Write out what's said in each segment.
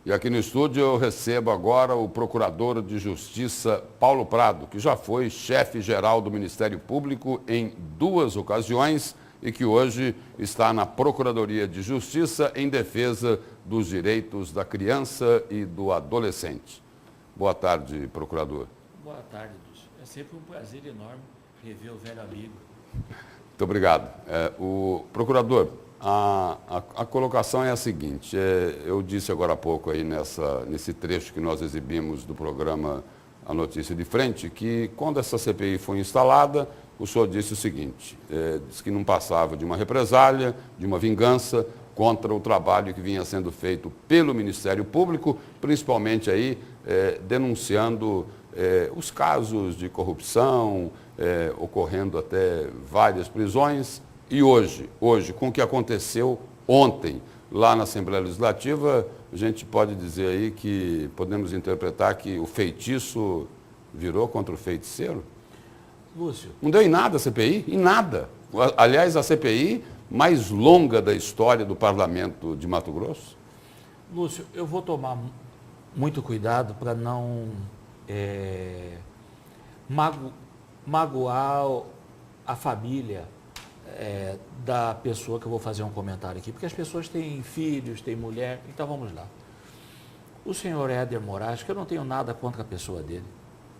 E aqui no estúdio eu recebo agora o Procurador de Justiça Paulo Prado, que já foi chefe-geral do Ministério Público em 2 ocasiões e que hoje está na Procuradoria de Justiça em defesa dos direitos da criança e do adolescente. Boa tarde, procurador. Boa tarde, Lúcio. É sempre um prazer enorme rever o velho amigo. Muito obrigado. O procurador, a colocação é a seguinte, eu disse agora há pouco aí nesse trecho que nós exibimos do programa A Notícia de Frente, que quando essa CPI foi instalada, o senhor disse o seguinte, disse que não passava de uma represália, de uma vingança contra o trabalho que vinha sendo feito pelo Ministério Público, principalmente aí denunciando os casos de corrupção, ocorrendo até várias prisões. E hoje, com o que aconteceu ontem lá na Assembleia Legislativa, a gente pode dizer aí que podemos interpretar que o feitiço virou contra o feiticeiro? Lúcio. Não deu em nada a CPI? Em nada. Aliás, a CPI mais longa da história do Parlamento de Mato Grosso. Lúcio, eu vou tomar muito cuidado para não magoar a família da pessoa que eu vou fazer um comentário aqui, porque as pessoas têm filhos, têm mulher, então vamos lá. O senhor Éder Moraes, que eu não tenho nada contra a pessoa dele,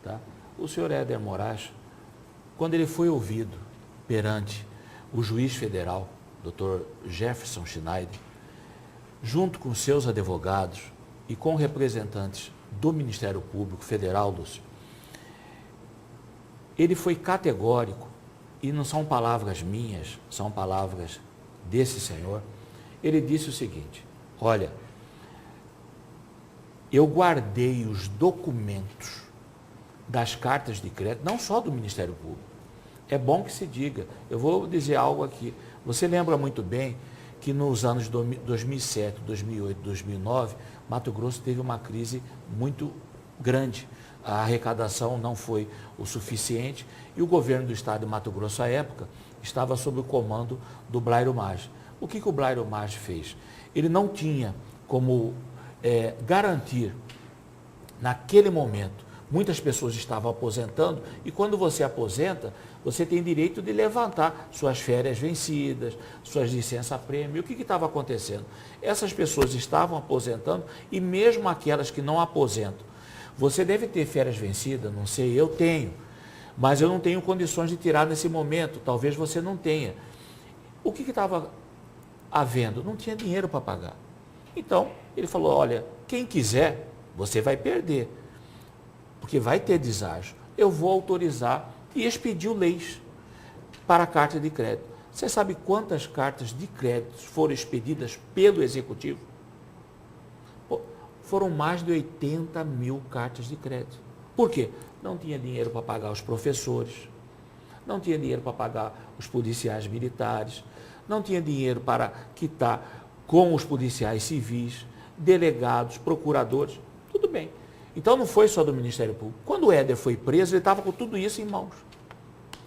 tá? O senhor Éder Moraes, quando ele foi ouvido perante o juiz federal, Dr. Jefferson Schneider, junto com seus advogados e com representantes do Ministério Público Federal, Lúcio, ele foi categórico, e não são palavras minhas, são palavras desse senhor. Ele disse o seguinte: olha, eu guardei os documentos das cartas de crédito, não só do Ministério Público. É bom que se diga. Eu vou dizer algo aqui. Você lembra muito bem que nos anos 2007, 2008, 2009, Mato Grosso teve uma crise muito grande. A arrecadação não foi o suficiente e o governo do estado de Mato Grosso, à época, estava sob o comando do Blairo Maggi. O que o Blairo Maggi fez? Ele não tinha como garantir, naquele momento, muitas pessoas estavam aposentando e quando você aposenta, você tem direito de levantar suas férias vencidas, suas licença-prêmio. O que estava acontecendo? Essas pessoas estavam aposentando e mesmo aquelas que não aposentam, você deve ter férias vencidas, não sei, eu tenho, mas eu não tenho condições de tirar nesse momento, talvez você não tenha. O que estava havendo? Não tinha dinheiro para pagar. Então, ele falou, olha, quem quiser, você vai perder, porque vai ter deságio. Eu vou autorizar e expediu leis para a carta de crédito. Você sabe quantas cartas de crédito foram expedidas pelo Executivo? Foram mais de 80 mil cartas de crédito. Por quê? Não tinha dinheiro para pagar os professores, não tinha dinheiro para pagar os policiais militares, não tinha dinheiro para quitar com os policiais civis, delegados, procuradores, tudo bem. Então não foi só do Ministério Público. Quando o Éder foi preso, ele estava com tudo isso em mãos.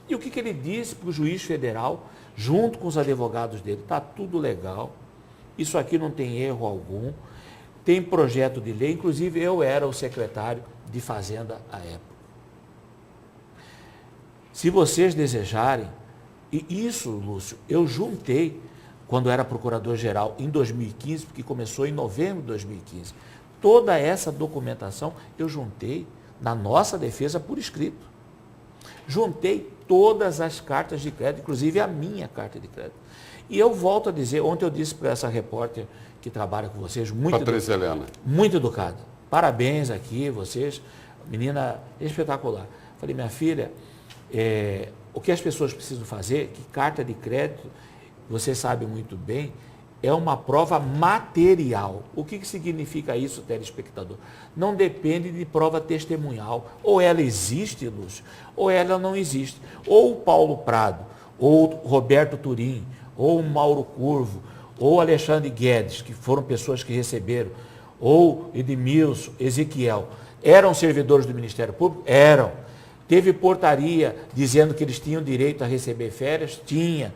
E o que ele disse para o juiz federal, junto com os advogados dele? Está tudo legal, isso aqui não tem erro algum, tem projeto de lei, inclusive eu era o secretário de Fazenda à época. Se vocês desejarem, e isso, Lúcio, eu juntei quando era procurador-geral em 2015, porque começou em novembro de 2015. Toda essa documentação eu juntei na nossa defesa por escrito. Juntei todas as cartas de crédito, inclusive a minha carta de crédito. E eu volto a dizer, ontem eu disse para essa repórter que trabalha com vocês, Patrícia Helena, muito educada. Parabéns aqui, vocês, menina espetacular. Falei, minha filha, o que as pessoas precisam fazer, que carta de crédito, você sabe muito bem, é uma prova material. O que significa isso, telespectador? Não depende de prova testemunhal. Ou ela existe, Lúcio, ou ela não existe. Ou o Paulo Prado, ou o Roberto Turim, ou o Mauro Curvo, ou Alexandre Guedes, que foram pessoas que receberam, ou Edmilson, Ezequiel, eram servidores do Ministério Público? Eram. Teve portaria dizendo que eles tinham direito a receber férias? Tinha.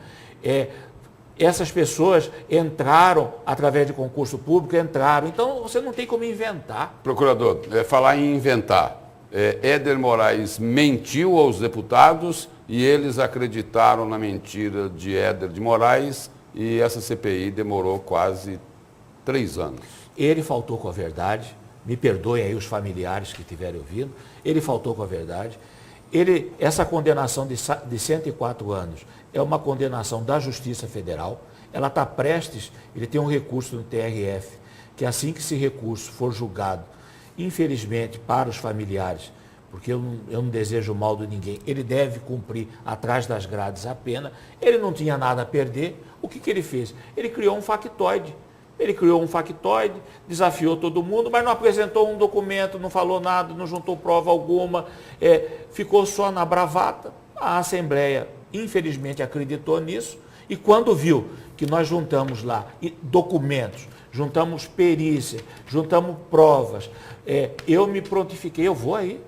Essas pessoas entraram através de concurso público, entraram. Então, você não tem como inventar. Procurador, falar em inventar. Éder Moraes mentiu aos deputados e eles acreditaram na mentira de Éder de Moraes e essa CPI demorou quase 3 anos. Ele faltou com a verdade, me perdoem aí os familiares que estiverem ouvindo, ele faltou com a verdade. Essa condenação de 104 anos é uma condenação da Justiça Federal, ela está prestes, ele tem um recurso no TRF, que assim que esse recurso for julgado, infelizmente para os familiares, porque eu não desejo mal de ninguém, ele deve cumprir atrás das grades a pena, ele não tinha nada a perder, o que ele fez? Ele criou um factoide. Ele criou um factoide, desafiou todo mundo, mas não apresentou um documento, não falou nada, não juntou prova alguma, ficou só na bravata. A Assembleia, infelizmente, acreditou nisso e quando viu que nós juntamos lá documentos, juntamos perícia, juntamos provas, eu me prontifiquei, eu vou aí,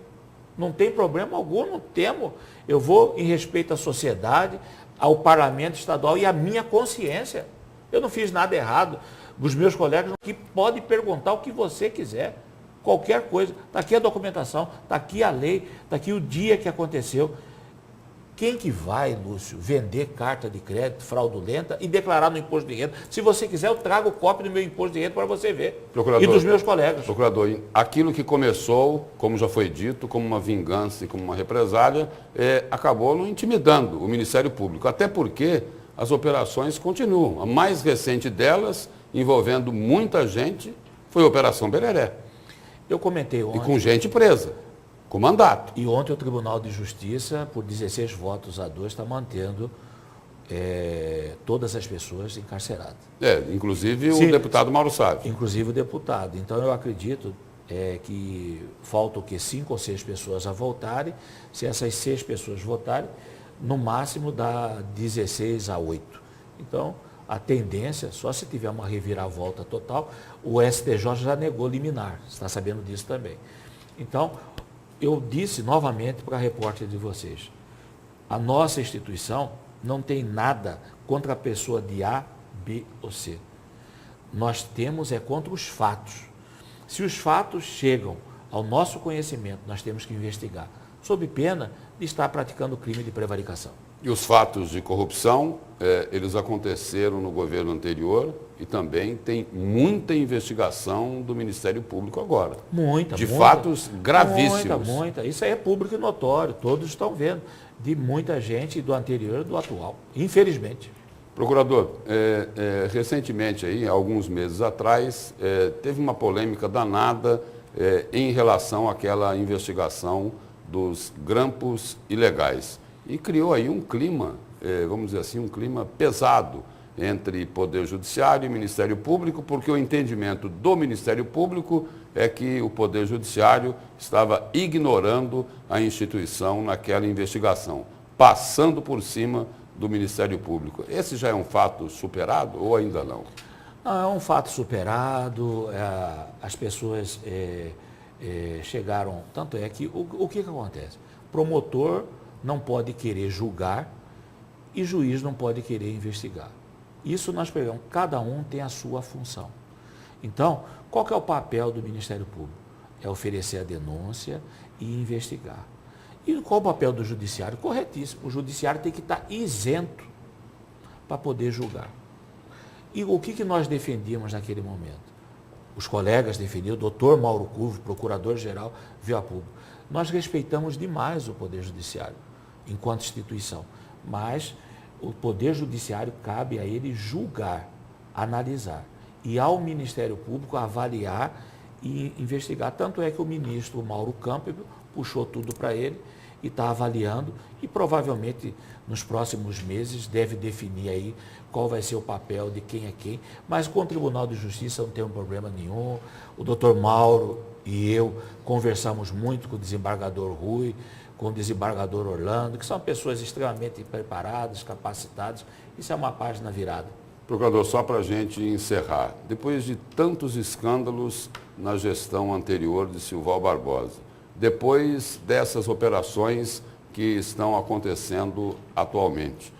não tem problema algum, não temo, eu vou em respeito à sociedade, ao parlamento estadual e à minha consciência. Eu não fiz nada errado. Os meus colegas que podem perguntar o que você quiser, qualquer coisa. Está aqui a documentação, está aqui a lei, está aqui o dia que aconteceu. Quem que vai, Lúcio, vender carta de crédito fraudulenta e declarar no imposto de renda? Se você quiser, eu trago cópia do meu imposto de renda para você ver. Procurador, e dos meus colegas. Procurador, aquilo que começou, como já foi dito, como uma vingança e como uma represália, acabou não intimidando o Ministério Público. Até porque as operações continuam. A mais recente delas, envolvendo muita gente, foi a Operação Bereré. Eu comentei ontem. E com gente presa, com mandato. E ontem o Tribunal de Justiça, por 16 votos a 2, está mantendo todas as pessoas encarceradas. Inclusive o deputado Mauro Sávio. Inclusive o deputado. Então eu acredito que faltam 5 ou 6 pessoas a votarem. Se essas 6 pessoas votarem, no máximo dá 16 a 8. Então, a tendência, só se tiver uma reviravolta total, o STJ já negou liminar, você está sabendo disso também. Então, eu disse novamente para a repórter de vocês, a nossa instituição não tem nada contra a pessoa de A, B ou C. Nós temos contra os fatos. Se os fatos chegam ao nosso conhecimento, nós temos que investigar, sob pena de estar praticando crime de prevaricação. E os fatos de corrupção, eles aconteceram no governo anterior e também tem muita investigação do Ministério Público agora. Muita. De fatos gravíssimos. Muita. Isso aí é público e notório, todos estão vendo. De muita gente do anterior e do atual, infelizmente. Procurador, recentemente, aí, alguns meses atrás, teve uma polêmica danada em relação àquela investigação dos grampos ilegais. E criou aí um clima, vamos dizer assim, um clima pesado entre Poder Judiciário e Ministério Público, porque o entendimento do Ministério Público é que o Poder Judiciário estava ignorando a instituição naquela investigação, passando por cima do Ministério Público. Esse já é um fato superado ou ainda não? Não, é um fato superado, as pessoas chegaram, tanto é que o que acontece? Promotor não pode querer julgar e juiz não pode querer investigar. Isso nós pegamos, cada um tem a sua função. Então, qual que é o papel do Ministério Público? É oferecer a denúncia e investigar. E qual o papel do Judiciário? Corretíssimo. O Judiciário tem que estar isento para poder julgar. E o que nós defendíamos naquele momento? Os colegas defendiam, o doutor Mauro Curvo, procurador-geral, veio a público. Nós respeitamos demais o Poder Judiciário, enquanto instituição, mas o Poder Judiciário cabe a ele julgar, analisar, e ao Ministério Público avaliar e investigar. Tanto é que o ministro Mauro Campbell puxou tudo para ele e está avaliando e provavelmente nos próximos meses deve definir aí qual vai ser o papel de quem é quem, mas com o Tribunal de Justiça não tem um problema nenhum. O doutor Mauro e eu conversamos muito com o desembargador Rui, com o desembargador Orlando, que são pessoas extremamente preparadas, capacitadas. Isso é uma página virada. Procurador, só para a gente encerrar, depois de tantos escândalos na gestão anterior de Silval Barbosa, depois dessas operações que estão acontecendo atualmente,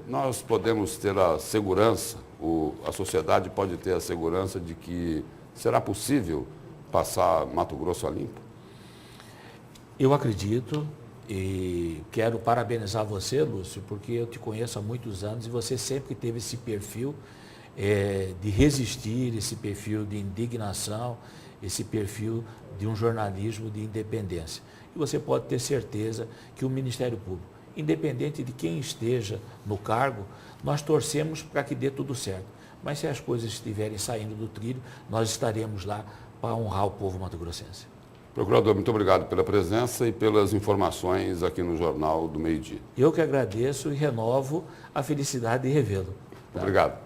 nós podemos ter a segurança, a sociedade pode ter a segurança de que será possível passar Mato Grosso a limpo? Eu acredito e quero parabenizar você, Lúcio, porque eu te conheço há muitos anos e você sempre teve esse perfil de resistir, esse perfil de indignação, esse perfil de um jornalismo de independência. E você pode ter certeza que o Ministério Público, independente de quem esteja no cargo, nós torcemos para que dê tudo certo. Mas se as coisas estiverem saindo do trilho, nós estaremos lá para honrar o povo mato-grossense. Procurador, muito obrigado pela presença e pelas informações aqui no Jornal do Meio-Dia. Eu que agradeço e renovo a felicidade de revê-lo. Obrigado.